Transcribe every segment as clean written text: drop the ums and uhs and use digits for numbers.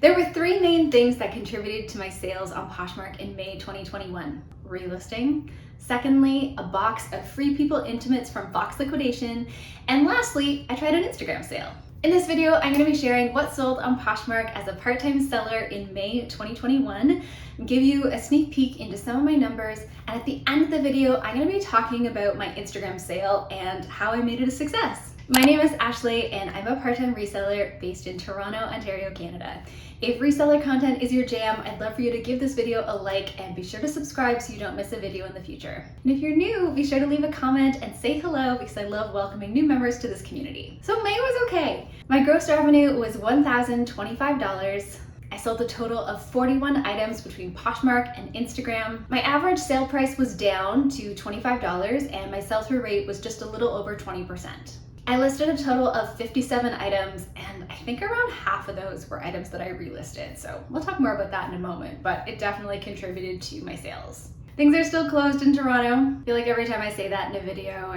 There were three main things that contributed to my sales on Poshmark in May 2021. Relisting, secondly, a box of Free People Intimates from Fox Liquidation, and lastly, I tried an Instagram sale. In this video, I'm going to be sharing what sold on Poshmark as a part-time seller in May 2021, give you a sneak peek into some of my numbers, and at the end of the video, I'm going to be talking about my Instagram sale and how I made it a success. My name is Ashley and I'm a part-time reseller based in Toronto, Ontario, Canada. If reseller content is your jam, I'd love for you to give this video a like and be sure to subscribe so you don't miss a video in the future. And if you're new, be sure to leave a comment and say hello because I love welcoming new members to this community. So May was okay. My gross revenue was $1,025. I sold a total of 41 items between Poshmark and Instagram. My average sale price was down to $25 and my sell-through rate was just a little over 20%. I listed a total of 57 items and I think around half of those were items that I relisted. So we'll talk more about that in a moment, but it definitely contributed to my sales. Things are still closed in Toronto. I feel like every time I say that in a video,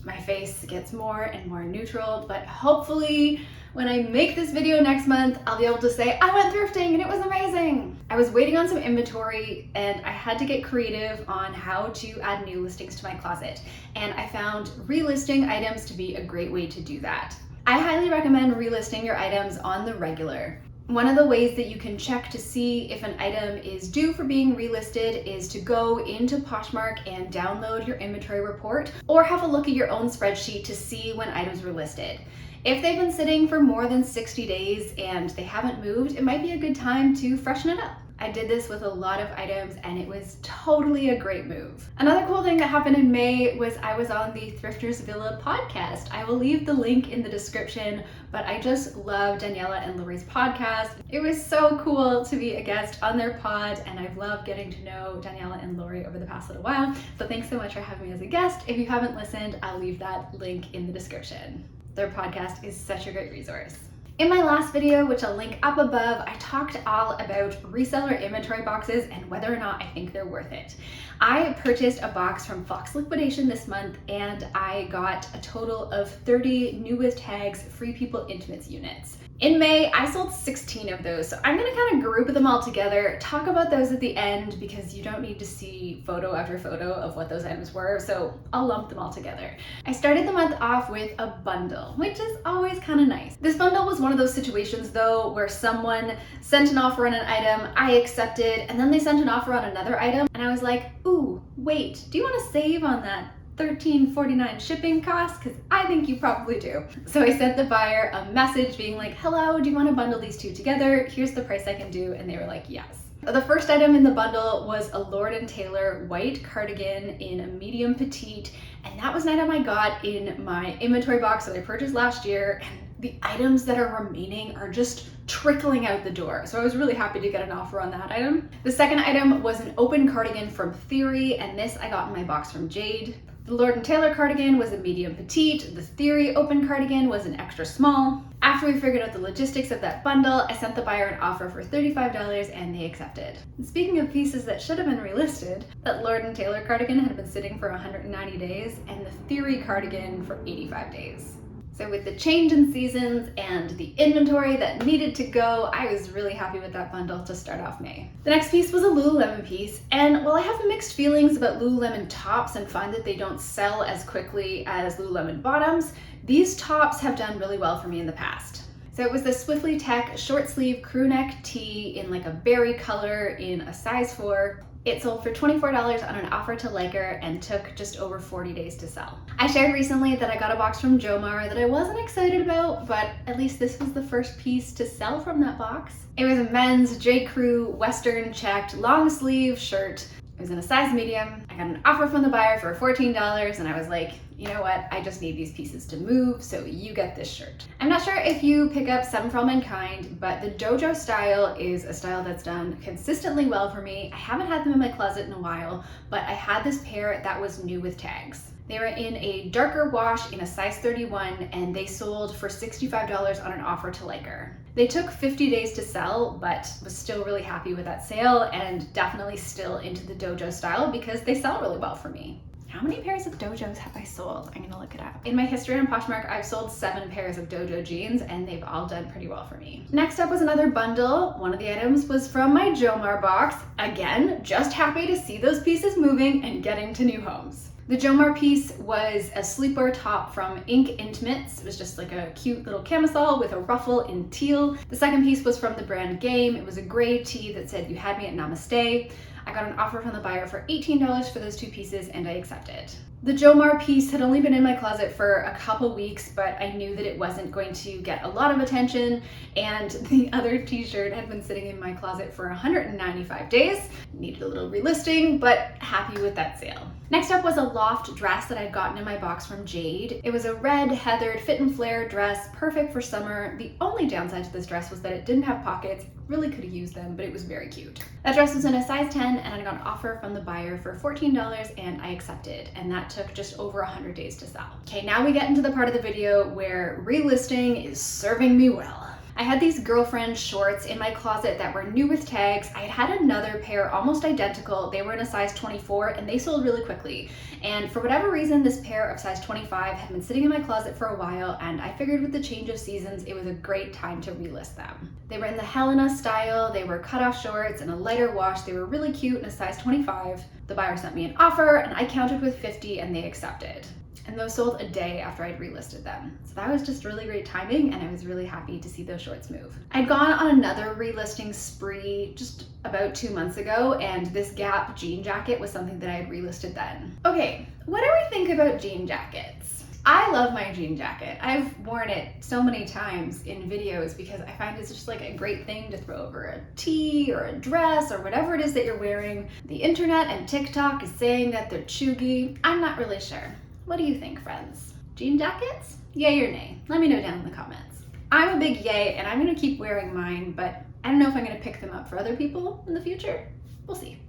my face gets more and more neutral, but hopefully when I make this video next month, I'll be able to say, I went thrifting and it was amazing. I was waiting on some inventory and I had to get creative on how to add new listings to my closet. And I found relisting items to be a great way to do that. I highly recommend relisting your items on the regular. One of the ways that you can check to see if an item is due for being relisted is to go into Poshmark and download your inventory report or have a look at your own spreadsheet to see when items were listed. If they've been sitting for more than 60 days and they haven't moved, it might be a good time to freshen it up. I did this with a lot of items and it was totally a great move. Another cool thing that happened in May was I was on the Thrifters Villa podcast. I will leave the link in the description, but I just love Daniela and Lori's podcast. It was so cool to be a guest on their pod and I've loved getting to know Daniela and Lori over the past little while. So thanks so much for having me as a guest. If you haven't listened, I'll leave that link in the description. Their podcast is such a great resource. In my last video, which I'll link up above, I talked all about reseller inventory boxes and whether or not I think they're worth it. I purchased a box from Fox Liquidation this month and I got a total of 30 new with tags Free People Intimates units. In May, I sold 16 of those, so I'm gonna kind of group them all together, talk about those at the end because you don't need to see photo after photo of what those items were, so I'll lump them all together. I started the month off with a bundle, which is always kind of nice. This bundle was one of those situations though where someone sent an offer on an item, I accepted, and then they sent an offer on another item, and I was like, ooh, wait, do you want to save on that $13.49 shipping cost? Because I think you probably do. So I sent the buyer a message being like, hello, do you want to bundle these two together? Here's the price I can do. And they were like, yes. The first item in the bundle was a Lord & Taylor white cardigan in a medium petite. And that was an item I got in my inventory box that I purchased last year. And the items that are remaining are just trickling out the door. So I was really happy to get an offer on that item. The second item was an open cardigan from Theory. And this I got in my box from Jade. The Lord & Taylor cardigan was a medium petite. The Theory open cardigan was an extra small. After we figured out the logistics of that bundle, I sent the buyer an offer for $35 and they accepted. And speaking of pieces that should have been relisted, that Lord & Taylor cardigan had been sitting for 190 days and the Theory cardigan for 85 days. So with the change in seasons and the inventory that needed to go, I was really happy with that bundle to start off May. The next piece was a Lululemon piece, and while I have mixed feelings about Lululemon tops and find that they don't sell as quickly as Lululemon bottoms, these tops have done really well for me in the past. So it was the Swiftly Tech short sleeve crew neck tee in like a berry color in a size 4. It sold for $24 on an offer to Liker and took just over 40 days to sell. I shared recently that I got a box from Jomar that I wasn't excited about, but at least this was the first piece to sell from that box. It was a men's J. Crew Western checked long sleeve shirt. It was in a size medium. I got an offer from the buyer for $14 and I was like, you know what, I just need these pieces to move, so you get this shirt. I'm not sure if you pick up some from Mankind, but the dojo style is a style that's done consistently well for me. I haven't had them in my closet in a while, but I had this pair that was new with tags. They were in a darker wash in a size 31 and they sold for $65 on an offer to Liker. They took 50 days to sell, but was still really happy with that sale and definitely still into the dojo style because they sell really well for me. How many pairs of Dojos have I sold? I'm gonna look it up. In my history on Poshmark, I've sold 7 pairs of Dojo jeans and they've all done pretty well for me. Next up was another bundle. One of the items was from my Jomar box. Again, just happy to see those pieces moving and getting to new homes. The Jomar piece was a sleepwear top from Ink Intimates. It was just like a cute little camisole with a ruffle in teal. The second piece was from the brand Game. It was a gray tee that said, "You had me at Namaste." I got an offer from the buyer for $18 for those 2 pieces and I accepted. The Jomar piece had only been in my closet for a couple weeks, but I knew that it wasn't going to get a lot of attention, and the other t-shirt had been sitting in my closet for 195 days. Needed a little relisting, but happy with that sale. Next up was a loft dress that I'd gotten in my box from Jade. It was a red heathered fit and flare dress, perfect for summer. The only downside to this dress was that it didn't have pockets. Really could have used them, but it was very cute. That dress was in a size 10 and I got an offer from the buyer for $14 and I accepted, and that took just over 100 days to sell. Okay, now we get into the part of the video where relisting is serving me well. I had these girlfriend shorts in my closet that were new with tags. I had another pair almost identical. They were in a size 24 and they sold really quickly. And for whatever reason, this pair of size 25 had been sitting in my closet for a while, and I figured with the change of seasons, it was a great time to relist them. They were in the Helena style. They were cutoff shorts and a lighter wash. They were really cute in a size 25. The buyer sent me an offer and I counted with 50 and they accepted. And those sold a day after I'd relisted them. So that was just really great timing and I was really happy to see those shorts move. I'd gone on another relisting spree just about 2 months ago, and this Gap jean jacket was something that I had relisted then. Okay, what do we think about jean jackets? I love my jean jacket. I've worn it so many times in videos because I find it's just like a great thing to throw over a tee or a dress or whatever it is that you're wearing. The internet and TikTok is saying that they're chuggy. I'm not really sure. What do you think, friends? Jean jackets? Yay or nay? Let me know down in the comments. I'm a big yay and I'm gonna keep wearing mine, but I don't know if I'm gonna pick them up for other people in the future. We'll see.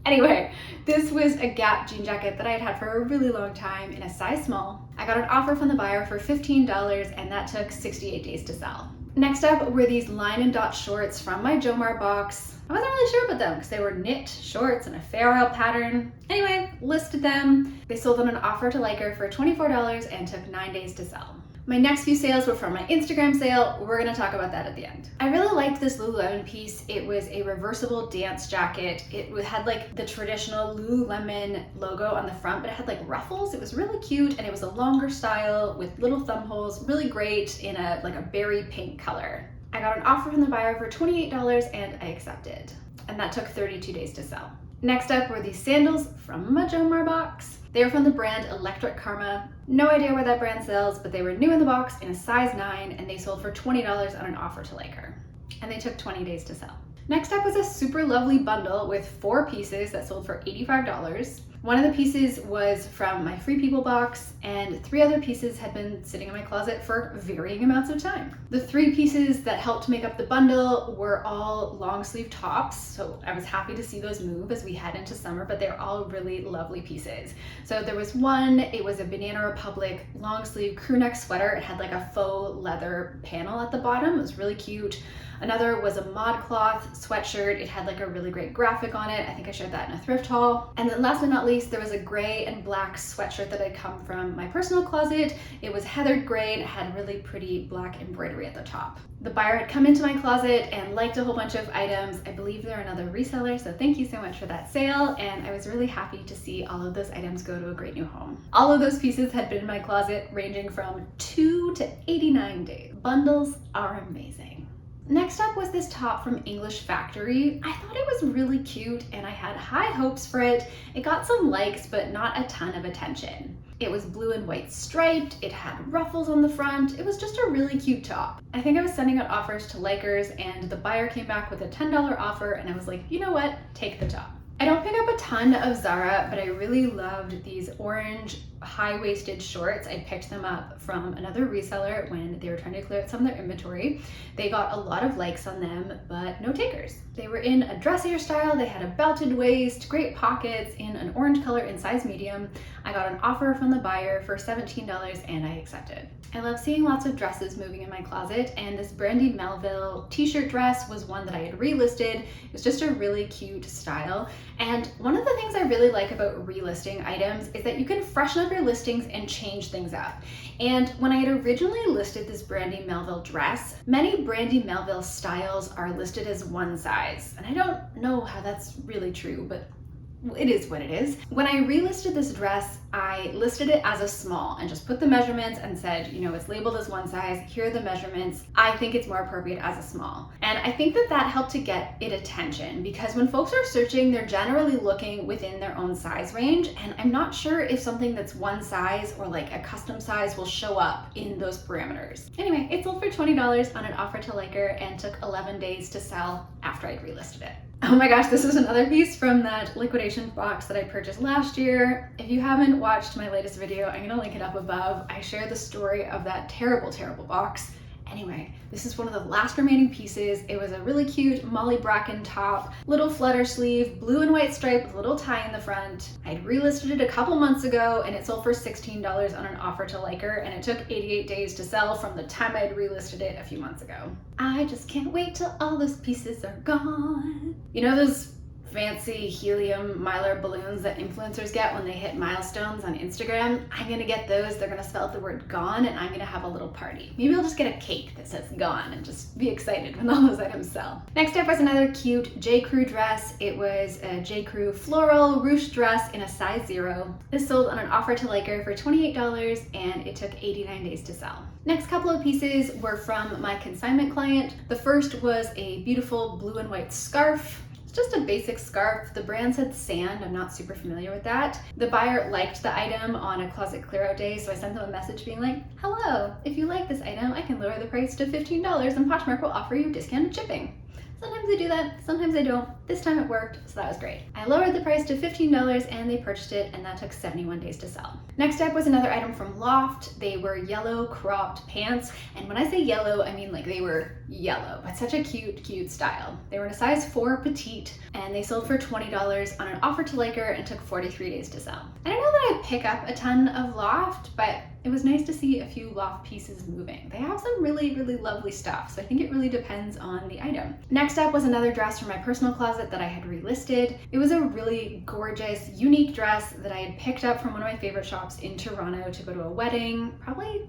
Anyway, this was a Gap jean jacket that I had had for a really long time in a size small. I got an offer from the buyer for $15 and that took 68 days to sell. Next up were these line and dot shorts from my Jomar box. I wasn't really sure about them because they were knit shorts in a fair isle pattern. Anyway, listed them. They sold on an offer to Liker for $24 and took 9 days to sell. My next few sales were from my Instagram sale. We're gonna talk about that at the end. I really liked this Lululemon piece. It was a reversible dance jacket. It had like the traditional Lululemon logo on the front, but it had like ruffles. It was really cute and it was a longer style with little thumb holes, really great in a like a berry pink color. I got an offer from the buyer for $28 and I accepted. And that took 32 days to sell. Next up were these sandals from my Jomar box. They were from the brand Electric Karma. No idea where that brand sells, but they were new in the box in a size 9 and they sold for $20 on an offer to Liker. And they took 20 days to sell. Next up was a super lovely bundle with 4 pieces that sold for $85. One of the pieces was from my Free People box, and 3 other pieces had been sitting in my closet for varying amounts of time. The 3 pieces that helped make up the bundle were all long sleeve tops, so I was happy to see those move as we head into summer, but they're all really lovely pieces. So there was one, it was a Banana Republic long sleeve crew neck sweater. It had like a faux leather panel at the bottom. It was really cute. Another was a ModCloth sweatshirt. It had like a really great graphic on it. I think I shared that in a thrift haul. And then last but not least, there was a gray and black sweatshirt that had come from my personal closet. It was heathered gray and it had really pretty black embroidery at the top. The buyer had come into my closet and liked a whole bunch of items. I believe they're another reseller, so thank you so much for that sale. And I was really happy to see all of those items go to a great new home. All of those pieces had been in my closet ranging from 2 to 89 days. Bundles are amazing. Next up was this top from English Factory. I thought it was really cute and I had high hopes for it. It got some likes, but not a ton of attention. It was blue and white striped, it had ruffles on the front, it was just a really cute top. I think I was sending out offers to Likers and the buyer came back with a $10 offer and I was like, you know what, take the top. I don't pick up a ton of Zara, but I really loved these orange high-waisted shorts. I picked them up from another reseller when they were trying to clear out some of their inventory. They got a lot of likes on them, but no takers. They were in a dressier style. They had a belted waist, great pockets, in an orange color in size medium. I got an offer from the buyer for $17 and I accepted. I love seeing lots of dresses moving in my closet, and this Brandy Melville t-shirt dress was one that I had relisted. It was just a really cute style. And one of the things I really like about relisting items is that you can freshen up your listings and change things up. And when I had originally listed this Brandy Melville dress, many Brandy Melville styles are listed as one size. And I don't know how that's really true, but it is what it is. When I relisted this dress, I listed it as a small and just put the measurements and said, you know, it's labeled as one size, here are the measurements. I think it's more appropriate as a small. And I think that that helped to get it attention, because when folks are searching, they're generally looking within their own size range. And I'm not sure if something that's one size or like a custom size will show up in those parameters. Anyway, it sold for $20 on an offer to liker and took 11 days to sell after I'd relisted it. Oh my gosh, this is another piece from that liquidation box that I purchased last year. If you haven't watched my latest video, I'm gonna link it up above. I share the story of that terrible, terrible box. Anyway, this is one of the last remaining pieces. It was a really cute Molly Bracken top, little flutter sleeve, blue and white stripe with a little tie in the front. I'd relisted it a couple months ago and it sold for $16 on an offer to liker, and it took 88 days to sell from the time I'd relisted it a few months ago. I just can't wait till all those pieces are gone. You know those fancy helium mylar balloons that influencers get when they hit milestones on Instagram? I'm gonna get those. They're gonna spell out the word gone, and I'm gonna have a little party. Maybe I'll just get a cake that says gone and just be excited when all those items sell. Next up was another cute J. Crew dress. It was a J. Crew floral ruched dress in a size 0. This sold on an offer to liker for $28 and it took 89 days to sell. Next couple of pieces were from my consignment client. The first was a beautiful blue and white scarf. Just a basic scarf. The brand said Sand. I'm not super familiar with that. The buyer liked the item on a closet clear out day, so I sent them a message being like, hello, if you like this item, I can lower the price to $15 and Poshmark will offer you discounted shipping. Sometimes I do that, sometimes I don't. This time it worked, so that was great. I lowered the price to $15 and they purchased it, and that took 71 days to sell. Next up was another item from Loft. They were yellow cropped pants, and when I say yellow, I mean like they were yellow, but such a cute, cute style. They were in a size 4 petite, and they sold for $20 on an offer to liker and took 43 days to sell. I don't know that I pick up a ton of Loft, but it was nice to see a few Loft pieces moving. They have some really, really lovely stuff, so I think it really depends on the item. Next up was another dress from my personal closet that I had relisted. It was a really gorgeous, unique dress that I had picked up from one of my favorite shops in Toronto to go to a wedding, probably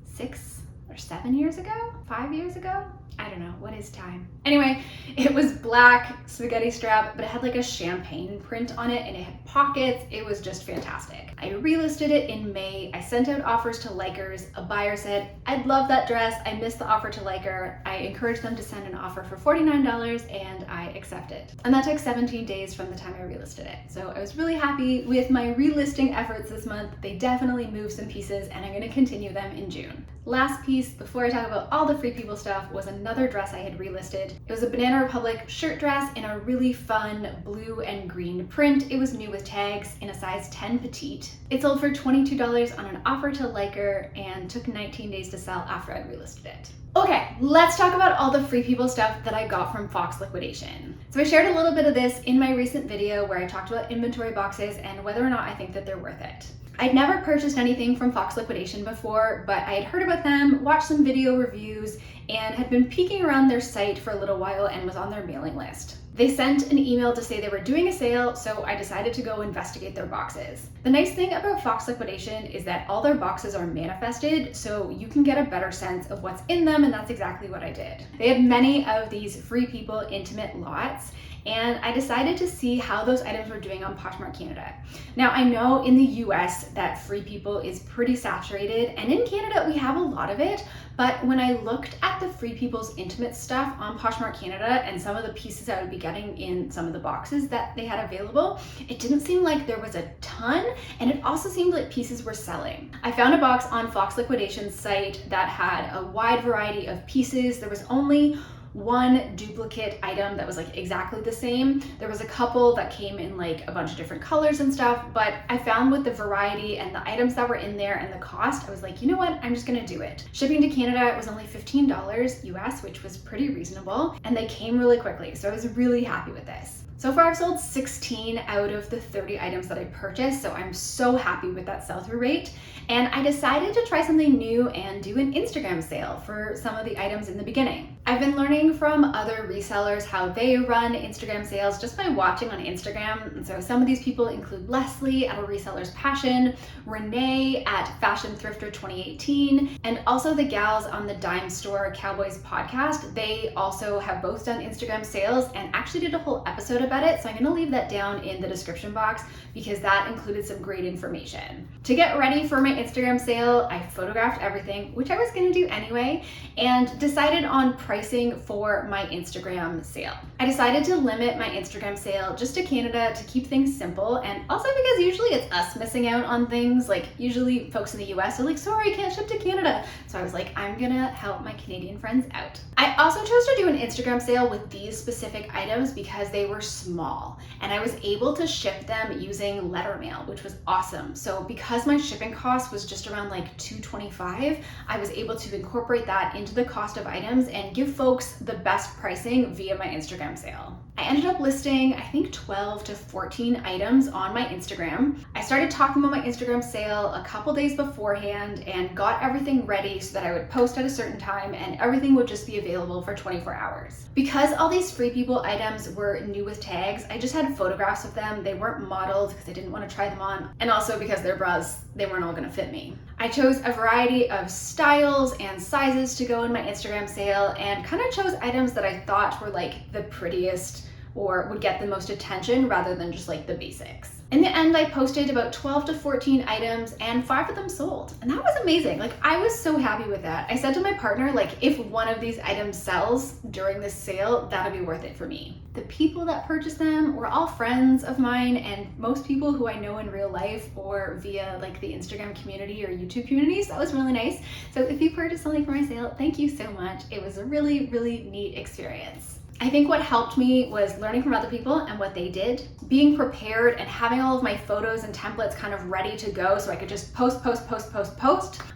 6 or 7 years ago, 5 years ago. I don't know, what is time? Anyway, it was black spaghetti strap, but it had like a champagne print on it and it had pockets. It was just fantastic. I relisted it in May. I sent out offers to likers. A buyer said, I'd love that dress. I missed the offer to liker. I encouraged them to send an offer for $49 and I accepted. And that took 17 days from the time I relisted it. So I was really happy with my relisting efforts this month. They definitely moved some pieces and I'm gonna continue them in June. Last piece before I talk about all the Free People stuff was another dress I had relisted. It was a Banana Republic shirt dress in a really fun blue and green print. It was new with tags in a size 10 petite. It sold for $22 on an offer to liker and took 19 days to sell after I'd relisted it. Okay, let's talk about all the Free People stuff that I got from Fox Liquidation. So I shared a little bit of this in my recent video where I talked about inventory boxes and whether or not I think that they're worth it. I'd never purchased anything from Fox Liquidation before, but I had heard about them, watched some video reviews, and had been peeking around their site for a little while and was on their mailing list. They sent an email to say they were doing a sale, so I decided to go investigate their boxes. The nice thing about Fox Liquidation is that all their boxes are manifested, so you can get a better sense of what's in them, and that's exactly what I did. They had many of these Free People intimate lots, and I decided to see how those items were doing on Poshmark Canada. Now, I know in the US that Free People is pretty saturated, and in Canada we have a lot of it, but when I looked at the Free People's intimate stuff on Poshmark Canada and some of the pieces I would be getting in some of the boxes that they had available, it didn't seem like there was a ton, and it also seemed like pieces were selling. I found a box on Fox Liquidation's site that had a wide variety of pieces. There was only one duplicate item that was like exactly the same. There was a couple that came in like a bunch of different colors and stuff, but I found with the variety and the items that were in there and the cost, I was like, you know what, I'm just gonna do it. Shipping to Canada was only $15 US, which was pretty reasonable, and they came really quickly, so I was really happy with this. So far I've sold 16 out of the 30 items that I purchased, so I'm so happy with that sell-through rate. And I decided to try something new and do an Instagram sale for some of the items in the beginning. I've been learning from other resellers how they run Instagram sales just by watching on Instagram. And so some of these people include Leslie at A Reseller's Passion, Renee at Fashion Thrifter 2018, and also the gals on the Dime Store Cowboys podcast. They also have both done Instagram sales and actually did a whole episode about it. So I'm gonna leave that down in the description box because that included some great information. To get ready for my Instagram sale, I photographed everything, which I was gonna do anyway, and decided on pricing for my Instagram sale. I decided to limit my Instagram sale just to Canada to keep things simple, and also because usually it's us missing out on things. Like usually folks in the US are like, sorry, can't ship to Canada. So I was like, I'm gonna help my Canadian friends out. I also chose to do an Instagram sale with these specific items because they were small and I was able to ship them using letter mail, which was awesome. So because my shipping cost was just around like $2.25, I was able to incorporate that into the cost of items and give folks the best pricing via my Instagram sale. I ended up listing, I think 12 to 14 items on my Instagram. I started talking about my Instagram sale a couple days beforehand and got everything ready so that I would post at a certain time and everything would just be available for 24 hours. Because all these Free People items were new with tags, I just had photographs of them. They weren't modeled because I didn't want to try them on, and also because they're bras, they weren't all gonna fit me. I chose a variety of styles and sizes to go in my Instagram sale and kind of chose items that I thought were like the prettiest or would get the most attention rather than just like the basics. In the end, I posted about 12 to 14 items and 5 of them sold. And that was amazing. Like, I was so happy with that. I said to my partner, like, if one of these items sells during this sale, that'll be worth it for me. The people that purchased them were all friends of mine and most people who I know in real life or via like the Instagram community or YouTube communities. That was really nice. So if you purchased something for my sale, thank you so much. It was a really, really neat experience. I think what helped me was learning from other people and what they did, being prepared and having all of my photos and templates kind of ready to go so I could just post.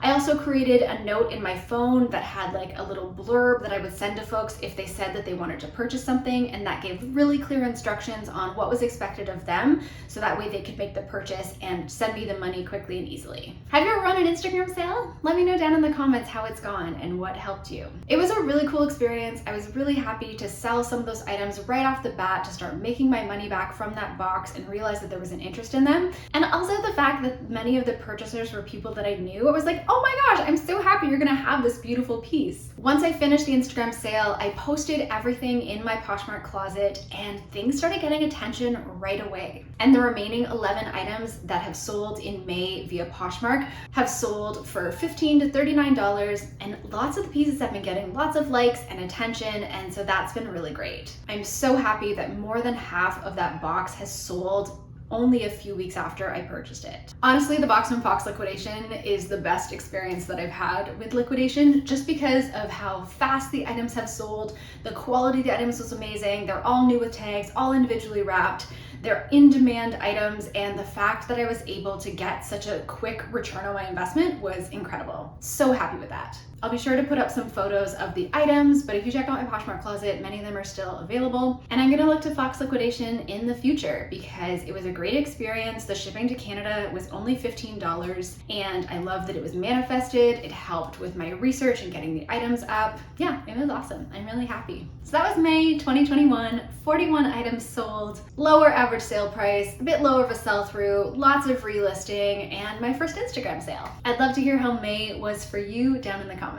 I also created a note in my phone that had like a little blurb that I would send to folks if they said that they wanted to purchase something, and that gave really clear instructions on what was expected of them so that way they could make the purchase and send me the money quickly and easily. Have you ever run an Instagram sale? Let me know down in the comments how it's gone and what helped you. It was a really cool experience. I was really happy to sell some of those items right off the bat to start making my money back from that box and realize that there was an interest in them. And also the fact that many of the purchasers were people that I knew. I was like, oh my gosh, I'm so happy you're gonna have this beautiful piece. Once I finished the Instagram sale, I posted everything in my Poshmark closet and things started getting attention right away. And the remaining 11 items that have sold in May via Poshmark have sold for $15 to $39, and lots of the pieces have been getting lots of likes and attention, and so that's been really great. I'm so happy that more than half of that box has sold only a few weeks after I purchased it. Honestly, the box from Fox Liquidation is the best experience that I've had with liquidation just because of how fast the items have sold. The quality of the items was amazing. They're all new with tags, all individually wrapped. They're in-demand items, and the fact that I was able to get such a quick return on my investment was incredible. So happy with that. I'll be sure to put up some photos of the items, but if you check out my Poshmark closet, many of them are still available. And I'm gonna look to Fox Liquidation in the future because it was a great experience. The shipping to Canada was only $15, and I love that it was manifested. It helped with my research and getting the items up. Yeah, it was awesome. I'm really happy. So that was May 2021, 41 items sold, lower average sale price, a bit lower of a sell-through, lots of relisting, and my first Instagram sale. I'd love to hear how May was for you down in the comments.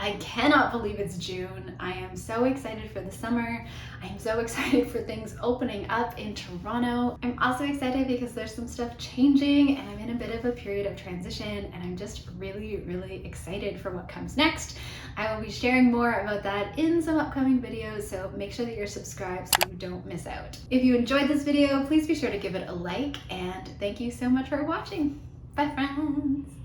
I cannot believe it's June. I am so excited for the summer. I'm so excited for things opening up in Toronto. I'm also excited because there's some stuff changing and I'm in a bit of a period of transition, and I'm just really, really excited for what comes next. I will be sharing more about that in some upcoming videos, so make sure that you're subscribed so you don't miss out. If you enjoyed this video, please be sure to give it a like, and thank you so much for watching. Bye, friends.